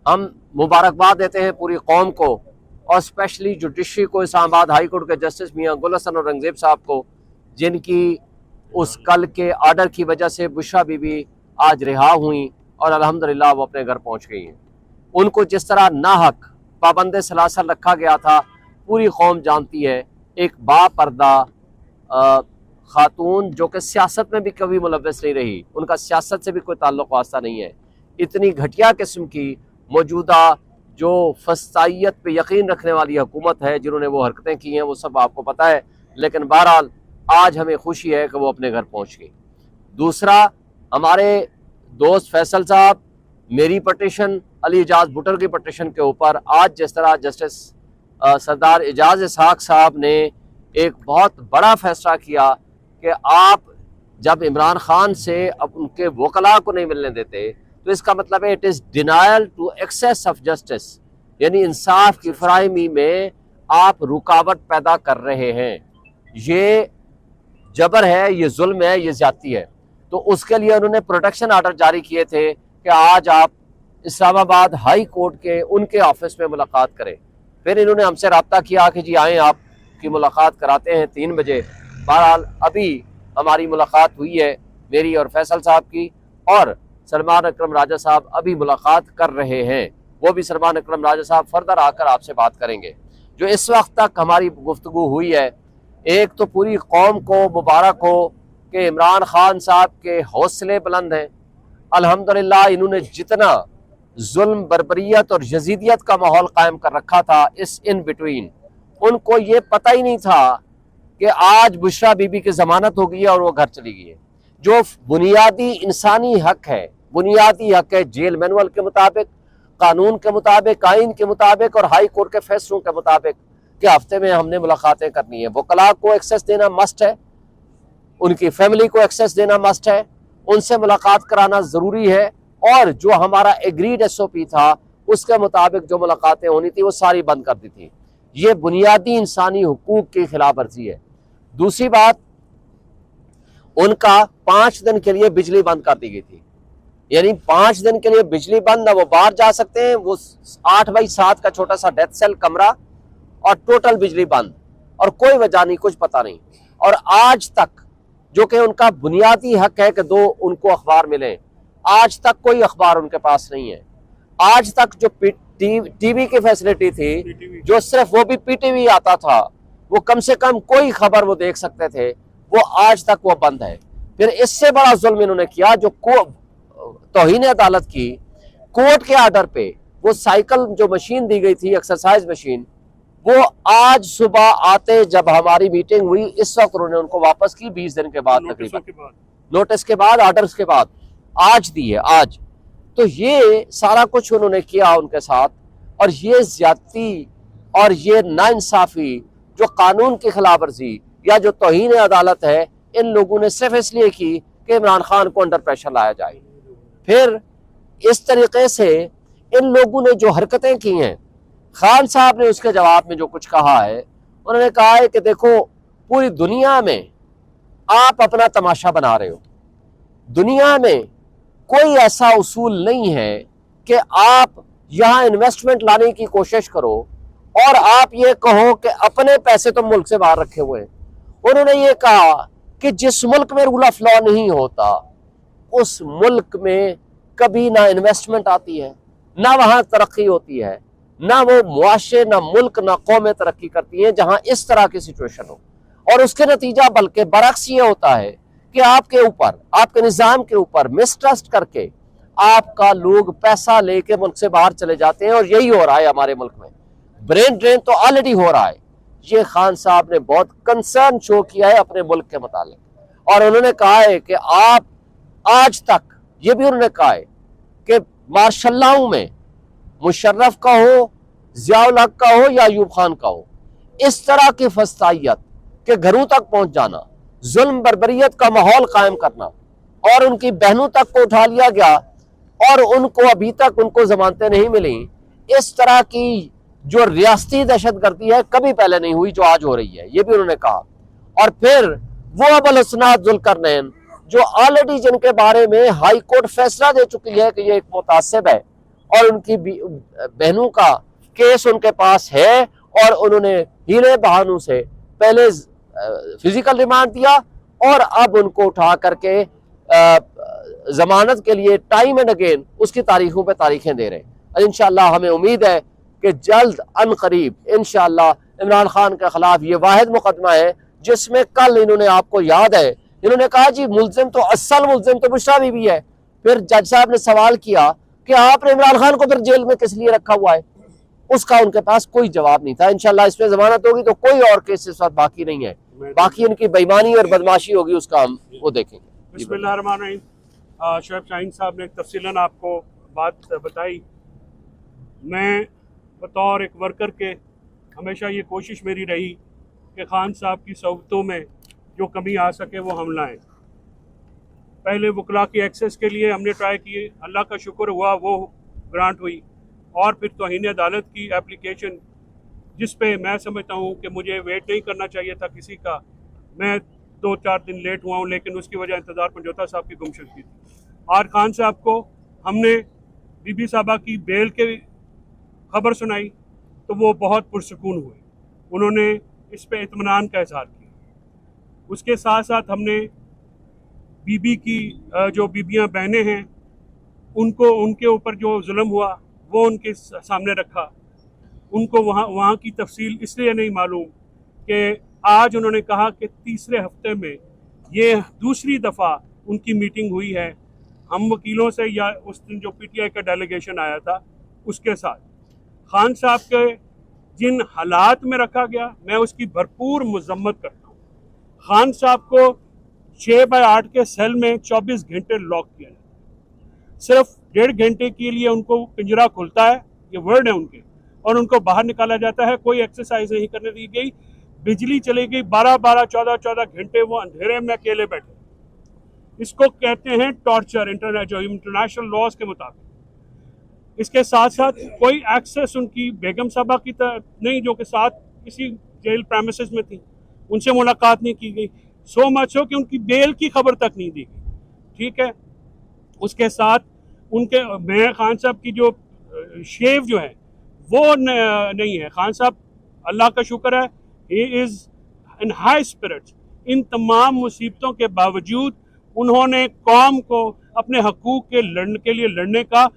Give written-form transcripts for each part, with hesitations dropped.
हम मुबारकबाद देते हैं पूरी कौम को और स्पेशली जुडिशरी को, इस्लामाबाद हाई कोर्ट के जस्टिस मियां गुल हसन औरंगजेब साहब को, जिनकी उस कल के ऑर्डर की वजह से बुशरा बीबी आज रिहा हुई और अल्हम्दुलिल्लाह वो अपने घर पहुंच गई हैं। उनको जिस तरह नाहक पाबंद सलासल रखा गया था, पूरी कौम जानती है। एक बापर्दा खातून जो कि सियासत में भी कभी मुलव्वस नहीं रही, उनका सियासत से भी कोई ताल्लुक वास्ता नहीं है। इतनी घटिया किस्म की मौजूदा जो फसाइयत पे यकीन रखने वाली हुकूमत है, जिन्होंने वो हरकतें की हैं, वो सब आपको पता है। लेकिन बहरहाल आज हमें खुशी है कि वो अपने घर पहुंच गई। दूसरा, हमारे दोस्त फैसल साहब मेरी पटिशन, अली एजाज भुट्टर की पटिशन के ऊपर आज जिस तरह जस्टिस सरदार एजाज इसहाक साहब ने एक बहुत बड़ा फैसला किया कि आप जब इमरान खान से अब उनके वकला को नहीं मिलने देते, तो इसका मतलब है it is denial to access of justice, यानी इंसाफ की फराहमी में आप रुकावट पैदा कर रहे हैं। ये जबर है, ये जुल्म है, ये ज्यादती है। तो उसके लिए उन्होंने प्रोटेक्शन ऑर्डर जारी किए थे कि आज आप इस्लामाबाद हाई कोर्ट के उनके ऑफिस में मुलाकात करें। फिर इन्होंने हमसे रब्ता किया कि जी आएँ, आपकी मुलाकात कराते हैं 3 बजे। बहरहाल अभी हमारी मुलाकात हुई है, मेरी और फैसल साहब की, और सलमान अकरम राजा साहब अभी मुलाकात कर रहे हैं। वो भी सलमान अकरम राजा साहब फर्दर आकर आपसे बात करेंगे। जो इस वक्त तक हमारी गुफ्तगू हुई है, एक तो पूरी कौम को मुबारक हो कि इमरान खान साहब के हौसले बुलंद हैं। अल्हम्दुलिल्लाह इन्होंने जितना जुल्म, बर्बरियत और यजीदियत का माहौल कायम कर रखा था इस इन बिटवीन, उनको ये पता ही नहीं था कि आज बुशरा बीबी की जमानत हो गई है और वो घर चली गई है। जो बुनियादी इंसानी हक है, बुनियादी हक है जेल मैनुअल के मुताबिक, कानून के मुताबिक, आइन के मुताबिक और हाई कोर्ट के फैसलों के मुताबिक, कि हफ्ते में हमने मुलाकातें करनी है। वकला को एक्सेस देना मस्ट है, उनकी फैमिली को एक्सेस देना मस्ट है, उनसे मुलाकात कराना ज़रूरी है। और जो हमारा एग्रीड SOP था उसके मुताबिक जो मुलाकातें होनी थी वो सारी बंद कर दी थी। ये बुनियादी इंसानी हुकूक की खिलाफ वर्जी है। दूसरी बात, उनका 5 दिन के लिए बिजली बंद कर दी गई थी, यानी 5 दिन के लिए बिजली बंद, ना वो बाहर जा सकते हैं। वो 8x7 का छोटा सा डेथ सेल कमरा और टोटल बिजली बंद, और कोई वजह नहीं, कुछ पता नहीं। और आज तक जो कि उनका बुनियादी हक है कि दो उनको अखबार मिले, आज तक कोई अखबार उनके पास नहीं है। आज तक जो टीवी की फैसिलिटी थी, जो सिर्फ वो भी PTV आता था, वो कम से कम कोई खबर वो देख सकते थे, वो आज तक वो बंद है। फिर इससे बड़ा जुल्म इन्होंने किया, जो तौहीन अदालत की, कोर्ट के आर्डर पे वो साइकिल जो मशीन दी गई थी, एक्सरसाइज मशीन, वो आज सुबह आते जब हमारी मीटिंग हुई, इस वक्त उन्होंने उनको वापस की 20 दिन के बाद, तकरीबन नोटिस के बाद, ऑर्डर्स के बाद, आज दी है आज। तो ये सारा कुछ उन्होंने किया उनके साथ, और ये ज्यादती और ये नाइंसाफी, जो कानून की खिलाफ वर्जी या जो तौहीन अदालत है, इन लोगों ने सिर्फ इसलिए की कि इमरान खान को अंडर प्रेशर लाया जाए। फिर इस तरीके से इन लोगों ने जो हरकतें की हैं, खान साहब ने उसके जवाब में जो कुछ कहा है, उन्होंने कहा है कि देखो पूरी दुनिया में आप अपना तमाशा बना रहे हो। दुनिया में कोई ऐसा उसूल नहीं है कि आप यहां इन्वेस्टमेंट लाने की कोशिश करो और आप ये कहो कि अपने पैसे तो मुल्क से बाहर रखे हुए हैं। उन्होंने ये कहा कि जिस मुल्क में रूल ऑफ लॉ नहीं होता, उस मुल्क में कभी ना इन्वेस्टमेंट आती है, ना वहां तरक्की होती है, ना वो मुआशरे, ना मुल्क, ना कौमें तरक्की करती हैं जहां इस तरह की सिचुएशन हो। और उसके नतीजा बल्कि बरक्स ये होता है कि आपके ऊपर, आपके निज़ाम के ऊपर मिसट्रस्ट करके आपका लोग पैसा लेके मुल्क से बाहर चले जाते हैं। और यही हो रहा है हमारे मुल्क में, ब्रेन ड्रेन तो ऑलरेडी हो रहा है। ये खान साहब ने बहुत कंसर्न शो किया है अपने मुल्क के मुतालिक, और उन्होंने कहा है कि आप आज तक, ये भी उन्होंने कहा है कि मार्शल्लाओं में मुशर्रफ का हो, ज़ियाउल हक का हो या अयूब खान का हो, इस तरह की फसाइयत के घरों तक पहुंच जाना, जुल्म बर्बरियत का माहौल कायम करना, और उनकी बहनों तक को उठा लिया गया और उनको अभी तक उनको जमानतें नहीं मिली। इस तरह की जो रियासती दहशतगर्दी है कभी पहले नहीं हुई जो आज हो रही है, ये भी उन्होंने कहा। और फिर वो अबुल हसनात जुल्करनैन, जो ऑलरेडी जिनके बारे में हाई कोर्ट फैसला दे चुकी है कि ये एक मुतासिब है और उनकी बहनों का केस उनके पास है, और उन्होंने हीरे बहानों से पहले फिजिकल रिमांड दिया और अब उनको उठा करके जमानत के लिए टाइम एंड अगेन उसकी तारीखों पे तारीखें दे रहे हैं। इंशाअल्लाह हमें उम्मीद है कि जल्द अन करीब इंशाअल्लाह इमरान खान के खिलाफ ये वाहिद मुकदमा है जिसमें कल इन्होंने, आपको याद है, इन्होंने कहा जी मुल्जिम तो असल मुल्जिम तो बुशरा बीबी है। फिर जज साहब ने सवाल किया कि आपने इमरान खान को फिर जेल में किस लिए रखा हुआ है, उसका उनके पास कोई जवाब नहीं था। इंशाल्लाह इसमें जमानत होगी तो कोई और केस इस वक्त बाकी नहीं है, बाकी इनकी बेईमानी और बदमाशी होगी, उसका हम वो देखेंगे। बिस्मिल्लाहिर्रहमानिर्रहीम। शोएब शाहीन साहब ने तफसीलन आपको बात बताई। मैं बतौर एक वर्कर के हमेशा ये कोशिश मेरी रही कि खान साहब की सहूलतों में जो कमी आ सके वो हम लाएँ। पहले वकला की एक्सेस के लिए हमने ट्राई किए, अल्लाह का शुक्र हुआ वो ग्रांट हुई, और फिर तौहीन अदालत की एप्लीकेशन जिस पे मैं समझता हूँ कि मुझे वेट नहीं करना चाहिए था किसी का, मैं 2-4 दिन लेट हुआ हूँ, लेकिन उसकी वजह इंतज़ार पंजोता साहब की गुमशुदगी थी। आज खान साहब को हमने बीबी साहबा की बेल के खबर सुनाई तो वो बहुत पुरसकून हुए, उन्होंने इस पे इत्मीनान का इज़हार किया। उसके साथ साथ हमने बीबी की जो बीबियाँ बहनें हैं उनको, उनके ऊपर जो जुल्म हुआ वो उनके सामने रखा। उनको वहाँ की तफसील इसलिए नहीं मालूम कि आज उन्होंने कहा कि तीसरे हफ्ते में ये दूसरी दफ़ा उनकी मीटिंग हुई है हम वकीलों से, या उस दिन जो PTI का डेलीगेशन आया था उसके साथ। खान साहब के जिन हालात में रखा गया मैं उसकी भरपूर मजम्मत करता हूँ। खान साहब को 6x8 के सेल में 24 घंटे लॉक किया जाता है, सिर्फ 1.5 घंटे के लिए उनको पिंजरा खुलता है, ये वर्ड है उनके, और उनको बाहर निकाला जाता है। कोई एक्सरसाइज नहीं करने दी गई, बिजली चली गई, 12-12, 14-14 घंटे वो अंधेरे में अकेले बैठे। इसको कहते हैं टॉर्चर इंटरनेशनल लॉज के मुताबिक। इसके साथ साथ कोई एक्सेस उनकी बेगम साहबा की नहीं, जो कि साथ किसी जेल प्रेमिसेस में थी, उनसे मुलाकात नहीं की गई। सो मच हो कि उनकी बेल की खबर तक नहीं दी गई। ठीक है, उसके साथ उनके मैं खान साहब की जो शेव जो है वो नहीं है। खान साहब अल्लाह का शुक्र है, he is in high spirits. इन तमाम मुसीबतों के बावजूद उन्होंने कौम को अपने हकूक़ के लिए लड़ने का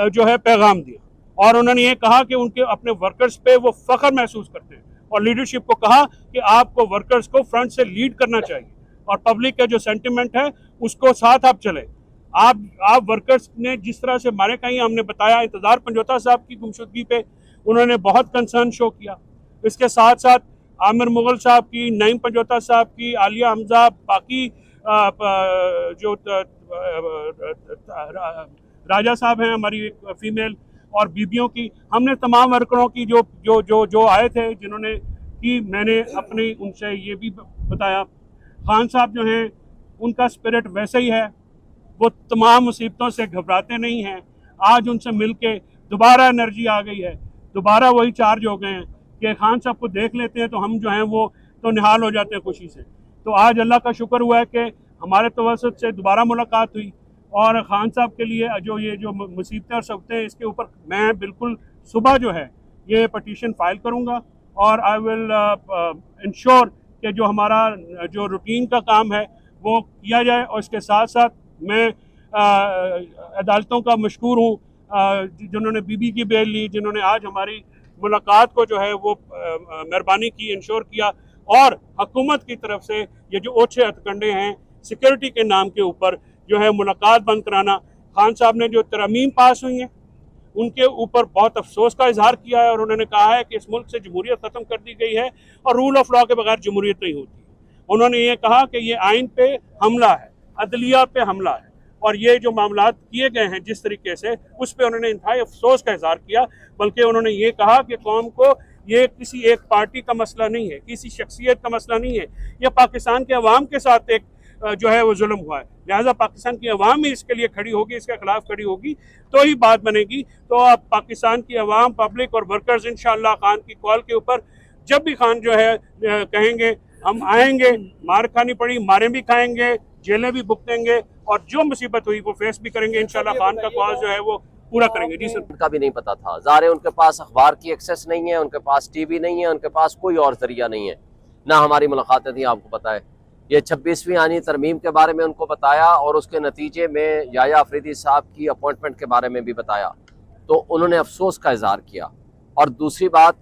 जो है पैगाम दिया, और उन्होंने ये कहा कि उनके अपने वर्कर्स पे वो फ़ख्र महसूस करते हैं, और लीडरशिप को कहा कि आपको वर्कर्स को फ्रंट से लीड करना चाहिए, और पब्लिक का जो सेंटिमेंट है उसको साथ आप चले। आप वर्कर्स ने जिस तरह से मारे कहीं हमने बताया, इंतज़ार पंजोता साहब की गुमशुदगी पे उन्होंने बहुत कंसर्न शो किया। इसके साथ साथ आमिर मुगल साहब की, नईम पंजोता साहब की, आलिया हमजा, बाकी जो राजा साहब हैं हमारी फीमेल, और बीबियों की, हमने तमाम वर्करों की जो जो जो जो आए थे जिन्होंने की, मैंने अपनी उनसे ये भी बताया। खान साहब जो हैं उनका स्पिरिट वैसे ही है, वो तमाम मुसीबतों से घबराते नहीं हैं। आज उनसे मिल के दोबारा एनर्जी आ गई है, दोबारा वही चार्ज हो गए हैं कि खान साहब को देख लेते हैं तो हम जो हैं वो तो निहाल हो जाते हैं खुशी से। तो आज अल्लाह का शुक्र हुआ है कि हमारे तवसत से दोबारा मुलाकात हुई, और ख़ान साहब के लिए जो मुसीबतें और सबतें हैं इसके ऊपर मैं बिल्कुल सुबह जो है ये पटिशन फाइल करूँगा, और आई विल इंश्योर कि जो हमारा जो रूटीन का काम है वो किया जाए। और इसके साथ साथ मैं अदालतों का मशकूर हूँ जिन्होंने बीबी की बेल ली, जिन्होंने आज हमारी मुलाकात को जो है वो मेहरबानी की, इंश्योर किया, और हुकूमत की तरफ से ये जो ओछे हथकंडे हैं सिक्योरिटी के नाम के ऊपर जो है मुलाकात बंद कराना, खान साहब ने जो तरमीम पास हुई हैं उनके ऊपर बहुत अफसोस का इजहार किया है, और उन्होंने कहा है कि इस मुल्क से जमहूरियत ख़त्म कर दी गई है और रूल ऑफ लॉ के बगैर जमहूरियत नहीं होती। उन्होंने ये कहा कि ये आइन पे हमला है, अदलिया पे हमला है, और ये जो मामलात किए गए हैं जिस तरीके से, उस पर उन्होंने इंतहाई अफसोस का इजहार किया। बल्कि उन्होंने ये कहा कि कौम को ये किसी एक पार्टी का मसला नहीं है, किसी शख्सियत का मसला नहीं है, यह पाकिस्तान के अवाम के साथ एक जो है वो जुल्म हुआ है, लिहाजा पाकिस्तान की अवाम ही इसके लिए खड़ी होगी, इसके खिलाफ खड़ी होगी तो ही बात बनेगी। तो अब पाकिस्तान की अवाम, पब्लिक और वर्कर्स इंशाअल्लाह खान की कॉल के ऊपर जब भी खान जो है कहेंगे हम आएंगे, मार खानी पड़ी मारें भी खाएंगे, जेलें भी भुगतेंगे, और जो मुसीबत हुई वो फेस भी करेंगे इंशाअल्लाह। खान का कॉज जो है वो पूरा करेंगे। जी सर। उनका भी नहीं पता था। ज़ाहिर है उनके पास अखबार की एक्सेस नहीं है, उनके पास टीवी नहीं है, उनके पास कोई और जरिया नहीं है। ना हमारी मुलाकातें थी, आपको पता है। ये 26वीं आनी तरमीम के बारे में उनको बताया और उसके नतीजे में याया अफरीदी साहब की अपॉइंटमेंट के बारे में भी बताया, तो उन्होंने अफसोस का इजहार किया। और दूसरी बात,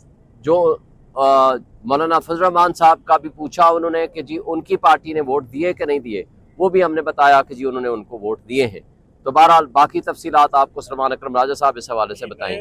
जो मौलाना फजल रहमान साहब का भी पूछा उन्होंने कि जी उनकी पार्टी ने वोट दिए कि नहीं दिए, वो भी हमने बताया कि जी उन्होंने उनको वोट दिए हैं। तो बहरहाल बाकी तफसीलात आपको सलमान अकरम राजा साहब इस हवाले से बताएंगे।